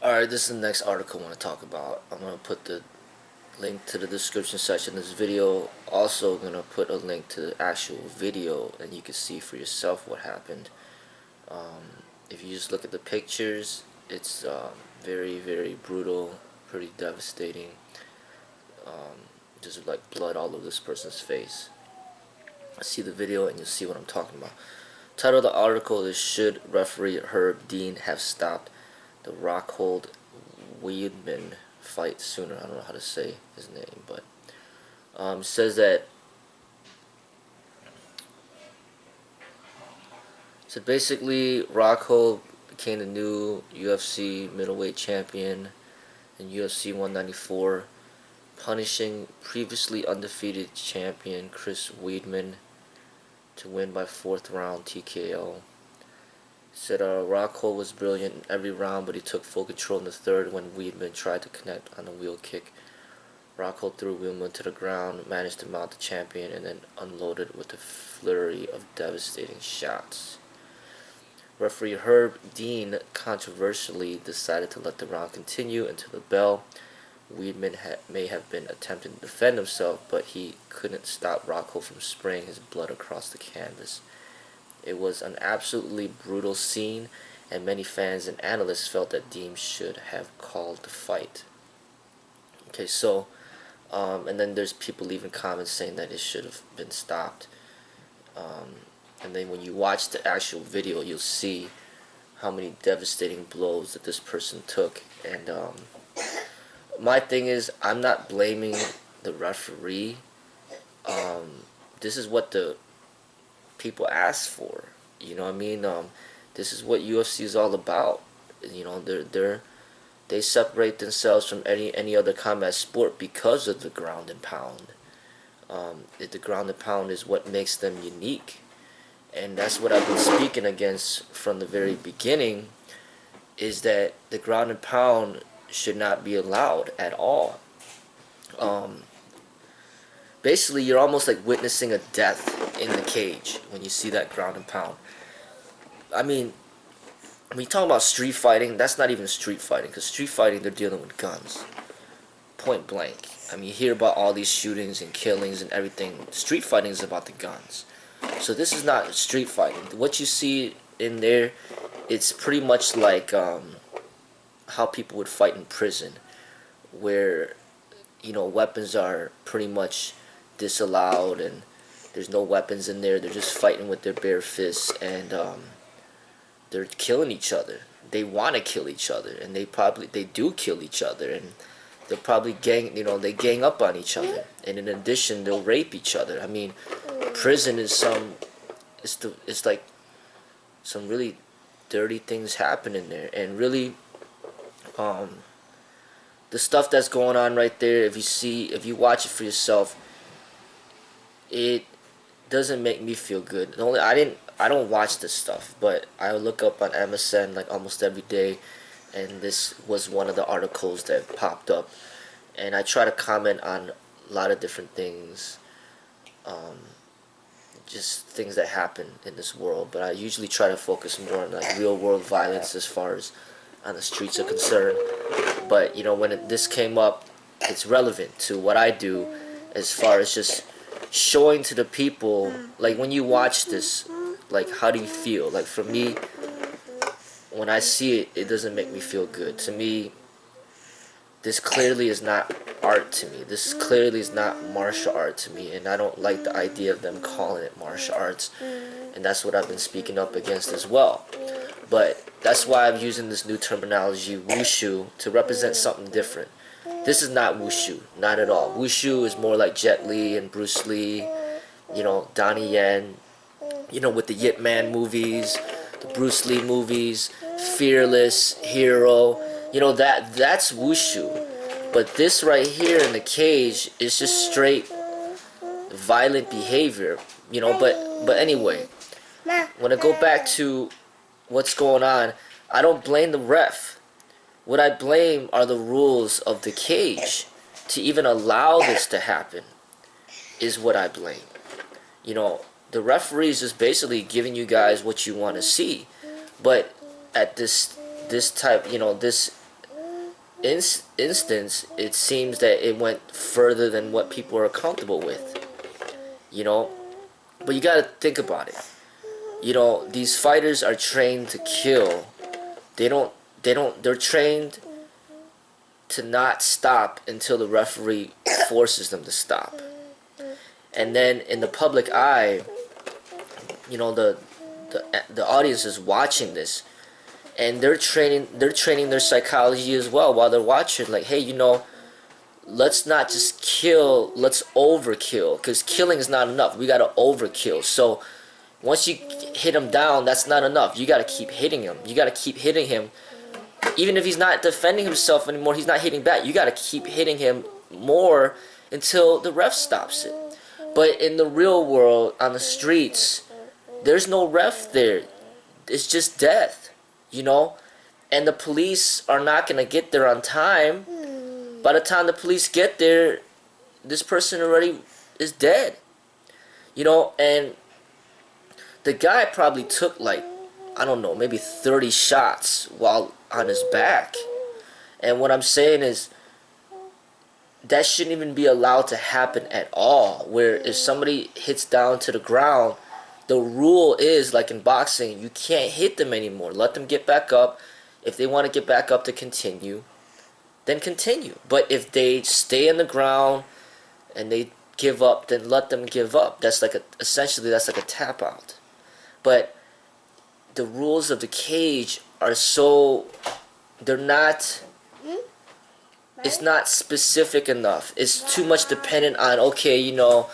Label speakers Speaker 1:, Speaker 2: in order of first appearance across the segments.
Speaker 1: Alright, this is the next article I want to talk about. I'm going to put the link to the description section of this video. Also going to put a link to the actual video and you can see for yourself what happened. If you just look at the pictures, it's very, very brutal, pretty devastating. Just like blood all over this person's face. See the video and you'll see what I'm talking about. Title of the article is "Should Referee Herb Dean Have Stopped the Rockhold-Weidman Fight Sooner?" I don't know how to say his name, but says that basically Rockhold became the new UFC middleweight champion in UFC 194, punishing previously undefeated champion Chris Weidman to win by 4th round TKO. Said Rockhold was brilliant in every round, but he took full control in the 3rd when Weidman tried to connect on a wheel kick. Rockhold threw Weidman to the ground, managed to mount the champion, and then unloaded with a flurry of devastating shots. Referee Herb Dean controversially decided to let the round continue until the bell. Weidman may have been attempting to defend himself, but he couldn't stop Rockhold from spraying his blood across the canvas. It was an absolutely brutal scene, and many fans and analysts felt that Dean should have called the fight. Okay, so, and then there's people leaving comments saying that it should have been stopped. And then when you watch the actual video, you'll see how many devastating blows that this person took. And my thing is, I'm not blaming the referee. This is what the people ask for. You know what I mean? This is what UFC is all about. You know, they separate themselves from any other combat sport because of the ground and pound. The ground and pound is what makes them unique. And that's what I've been speaking against from the very beginning, is that the ground and pound should not be allowed at all. Basically, you're almost like witnessing a death in the cage when you see that ground and pound. I mean, when you talk about street fighting, that's not even street fighting, because street fighting, they're dealing with guns. Point blank. I mean, you hear about all these shootings and killings and everything. Street fighting is about the guns. So this is not street fighting. What you see in there, it's pretty much like how people would fight in prison, where, you know, weapons are pretty much disallowed and there's no weapons in there. They're just fighting with their bare fists, and they're killing each other. They want to kill each other, and they do kill each other, and they'll probably they gang up on each other, and in addition they'll rape each other. I mean, prison is it's like some really dirty things happen in there, and really the stuff that's going on right there, if you watch it for yourself, it doesn't make me feel good. I don't watch this stuff, but I look up on MSN like almost every day, and this was one of the articles that popped up, and I try to comment on a lot of different things, just things that happen in this world, but I usually try to focus more on like real world violence as far as on the streets are concerned. But you know, when this came up, it's relevant to what I do as far as just showing to the people, like when you watch this, like how do you feel? Like for me, when I see it, it doesn't make me feel good. To me, this clearly is not art to me. This clearly is not martial art to me, and I don't like the idea of them calling it martial arts, and that's what I've been speaking up against as well. But that's why I'm using this new terminology, wushu, to represent something different. This is not wushu, not at all. Wushu is more like Jet Li and Bruce Lee, you know, Donnie Yen, you know, with the Yip Man movies, the Bruce Lee movies, Fearless, Hero, you know, that's wushu. But this right here in the cage is just straight violent behavior, you know. But anyway, when I go back to what's going on, I don't blame the ref. What I blame are the rules of the cage. To even allow this to happen is what I blame. You know, the referee is just basically giving you guys what you want to see. But at this type, you know, this instance, it seems that it went further than what people are comfortable with. You know, but you gotta think about it. You know, these fighters are trained to kill. They don't. They don't. They're trained to not stop until the referee forces them to stop. And then in the public eye, you know, the audience is watching this, and they're training their psychology as well while they're watching. Like, hey, you know, let's not just kill, let's overkill, because killing is not enough. We gotta overkill. So once you hit him down, that's not enough. You gotta keep hitting him. You gotta keep hitting him. Even if he's not defending himself anymore, he's not hitting back. You gotta keep hitting him more until the ref stops it. But in the real world, on the streets, there's no ref there. It's just death, you know? And the police are not going to get there on time. By the time the police get there, this person already is dead. You know, and the guy probably took like, I don't know, maybe 30 shots while on his back. And what I'm saying is, that shouldn't even be allowed to happen at all. Where if somebody hits down to the ground, the rule is, like in boxing, you can't hit them anymore. Let them get back up. If they want to get back up to continue, then continue. But if they stay in the ground and they give up, then let them give up. That's like essentially that's like a tap out. But the rules of the cage are so, they're not, it's not specific enough. It's too much dependent on, okay, you know,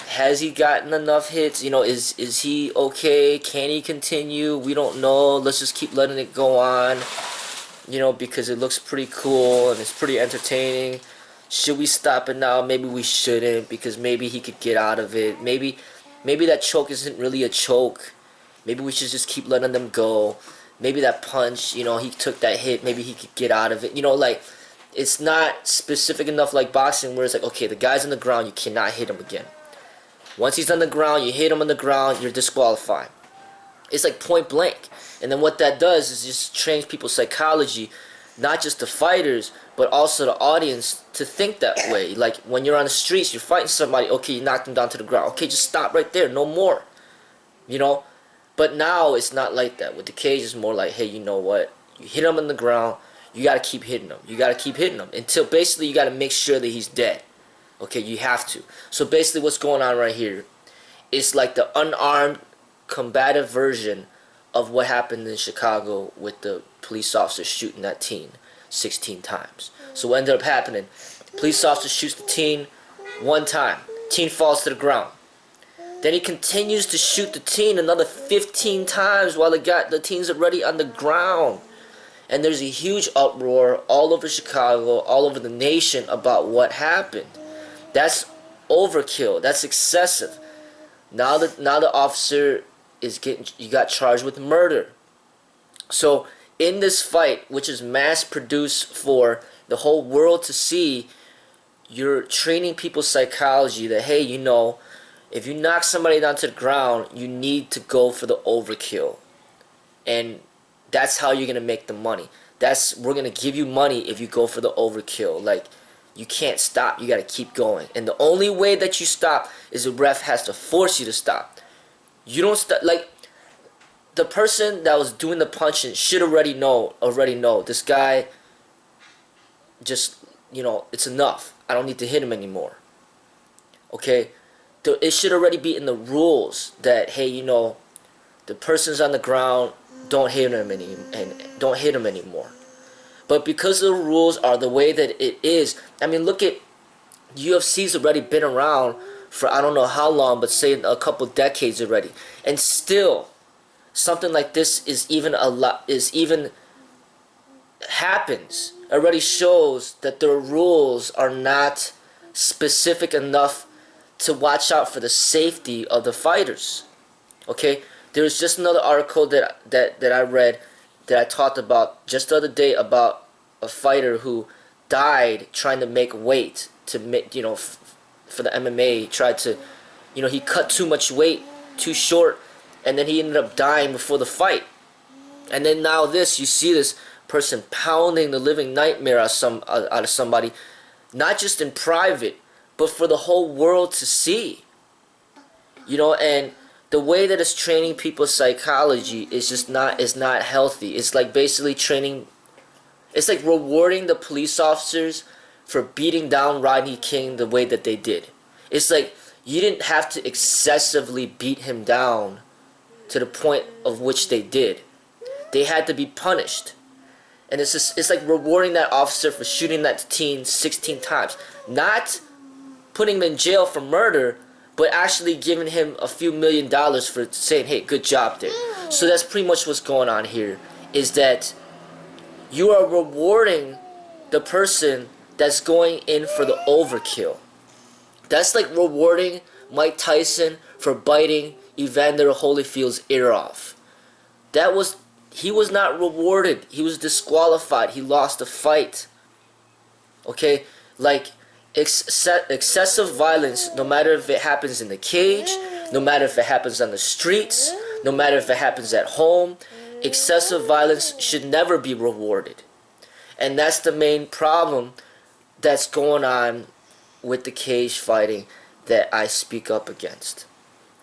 Speaker 1: has he gotten enough hits? You know, is he okay? Can he continue? We don't know. Let's just keep letting it go on, you know, because it looks pretty cool and it's pretty entertaining. Should we stop it now? Maybe we shouldn't, because maybe he could get out of it. Maybe that choke isn't really a choke. Maybe we should just keep letting them go. Maybe that punch, you know, he took that hit. Maybe he could get out of it. You know, like, it's not specific enough like boxing where it's like, okay, the guy's on the ground, you cannot hit him again. Once he's on the ground, you hit him on the ground, you're disqualified. It's like point blank. And then what that does is just trains people's psychology, not just the fighters, but also the audience to think that way. Like when you're on the streets, you're fighting somebody, okay, you knocked him down to the ground. Okay, just stop right there, no more. You know? But now it's not like that. With the cage, it's more like, hey, you know what? You hit him on the ground, you got to keep hitting him. You got to keep hitting him until basically you got to make sure that he's dead. Okay, you have to. So basically what's going on right here is like the unarmed, combative version of what happened in Chicago with the police officer shooting that teen 16 times. So what ended up happening, police officer shoots the teen one time. Teen falls to the ground. Then he continues to shoot the teen another 15 times while the teen's already on the ground. And there's a huge uproar all over Chicago, all over the nation about what happened. That's overkill. That's excessive. Now the officer you got charged with murder. So in this fight, which is mass produced for the whole world to see, you're training people's psychology that, hey, you know, if you knock somebody down to the ground, you need to go for the overkill. And that's how you're going to make the money. We're going to give you money if you go for the overkill. Like, you can't stop. You got to keep going. And the only way that you stop is the ref has to force you to stop. You don't stop. Like, the person that was doing the punching should already know. This guy just, you know, it's enough. I don't need to hit him anymore. Okay? It should already be in the rules that, hey, you know, the person's on the ground, don't hit him anymore. But because the rules are the way that it is, I mean, look at UFC's already been around for I don't know how long, but say a couple decades already, and still something like this is even happens. Already shows that the rules are not specific enough to watch out for the safety of the fighters. Okay, there's just another article that I read that I talked about just the other day about a fighter who died trying to make weight to make, you know, for the MMA. He tried to, you know, he cut too much weight, too short, and then he ended up dying before the fight. And then now you see this person pounding the living nightmare out of somebody, not just in private, but for the whole world to see. You know, and the way that it's training people's psychology is just not healthy. It's like basically training. It's like rewarding the police officers for beating down Rodney King the way that they did. It's like you didn't have to excessively beat him down to the point of which they did. They had to be punished. And it's like rewarding that officer for shooting that teen 16 times. Not putting him in jail for murder, but actually giving him a few $1 million for saying, hey, good job there. So that's pretty much what's going on here, is that you are rewarding the person that's going in for the overkill. That's like rewarding Mike Tyson for biting Evander Holyfield's ear off. He was not rewarded. He was disqualified. He lost the fight. Okay? Like, excessive violence, no matter if it happens in the cage, no matter if it happens on the streets, no matter if it happens at home, excessive violence should never be rewarded. And that's the main problem that's going on with the cage fighting that I speak up against.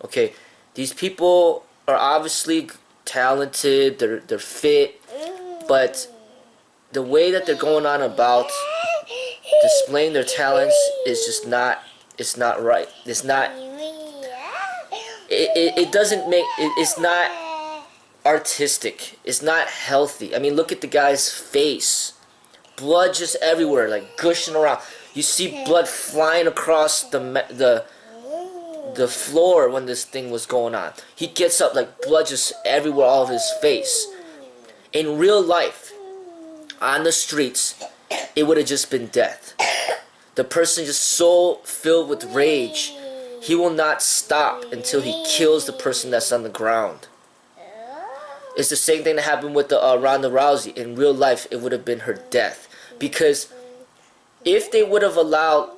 Speaker 1: Okay? These people are obviously talented, they're fit, but the way that they're going on about displaying their talents is just not, it's not right. It's not, it doesn't make, it's not artistic. It's not healthy. I mean, look at the guy's face. Blood just everywhere, like gushing around. You see blood flying across the floor when this thing was going on. He gets up, like blood just everywhere, all of his face. In real life, on the streets, it would have just been death. The person just so filled with rage, he will not stop until he kills the person that's on the ground. It's the same thing that happened with the Ronda Rousey. In real life, it would have been her death. Because if they would have allowed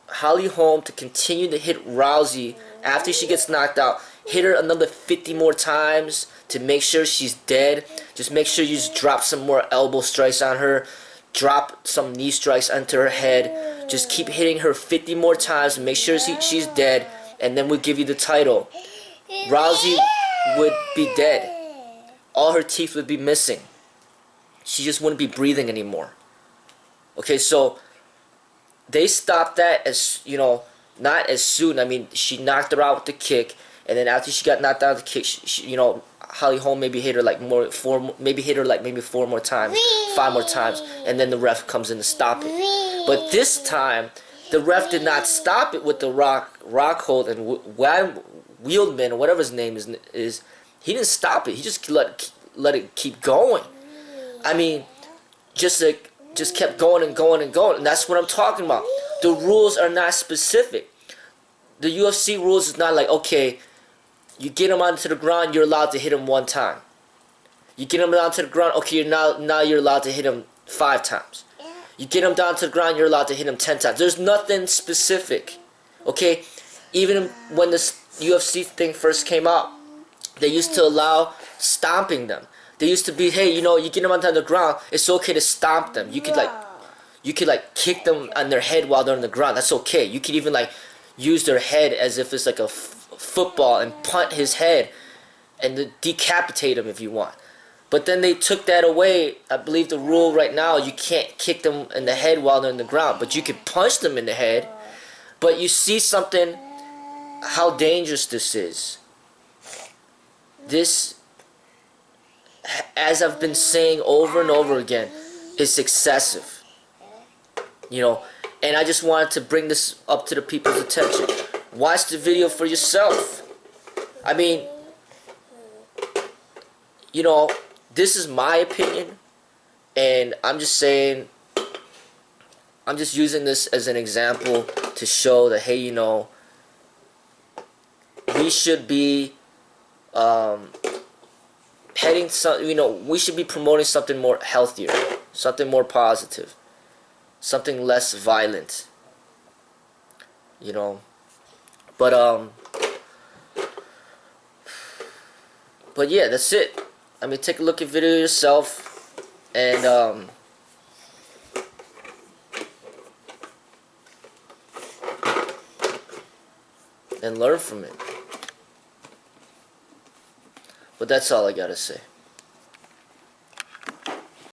Speaker 1: Holly Holm to continue to hit Rousey after she gets knocked out, hit her another 50 more times to make sure she's dead, just make sure you just drop some more elbow strikes on her, drop some knee strikes onto her head, just keep hitting her 50 more times and make sure she's dead, and then we'll give you the title. Rousey would be dead. All her teeth would be missing. She just wouldn't be breathing anymore. Okay, so they stopped that as, you know, not as soon. I mean, she knocked her out with the kick, and then after she got knocked out with the kick, she, you know, Holly Holm maybe hit her like maybe 4 more times, 5 more times, and then the ref comes in to stop it. But this time, the ref did not stop it with the Rockhold and Weidman, or whatever his name is. He didn't stop it. He just let it keep going. I mean, just kept going and going and going, and that's what I'm talking about. The rules are not specific. The UFC rules is not like, okay, you get him onto the ground, you're allowed to hit him 1 time. You get him down to the ground, okay, now you're allowed to hit him 5 times. You get him down to the ground, you're allowed to hit him 10 times. There's nothing specific. Okay? Even when this UFC thing first came out, they used to allow stomping them. They used to be, hey, you know, you get them onto the ground, it's okay to stomp them. You could like kick them on their head while they're on the ground. That's okay. You could even like use their head as if it's like a football and punt his head and decapitate him if you want. But then they took that away. I believe the rule right now, you can't kick them in the head while they're on the ground, but you can punch them in the head. But you see something, how dangerous this is. This, as I've been saying over and over again, is excessive. You know, and I just wanted to bring this up to the people's attention. Watch the video for yourself. I mean, you know, this is my opinion, and I'm just saying, I'm just using this as an example to show that, hey, you know, we should be heading some, you know, we should be promoting something more healthier, something more positive, something less violent, you know. But yeah, that's it. I mean, take a look at the video yourself. and learn from it. But that's all I gotta say.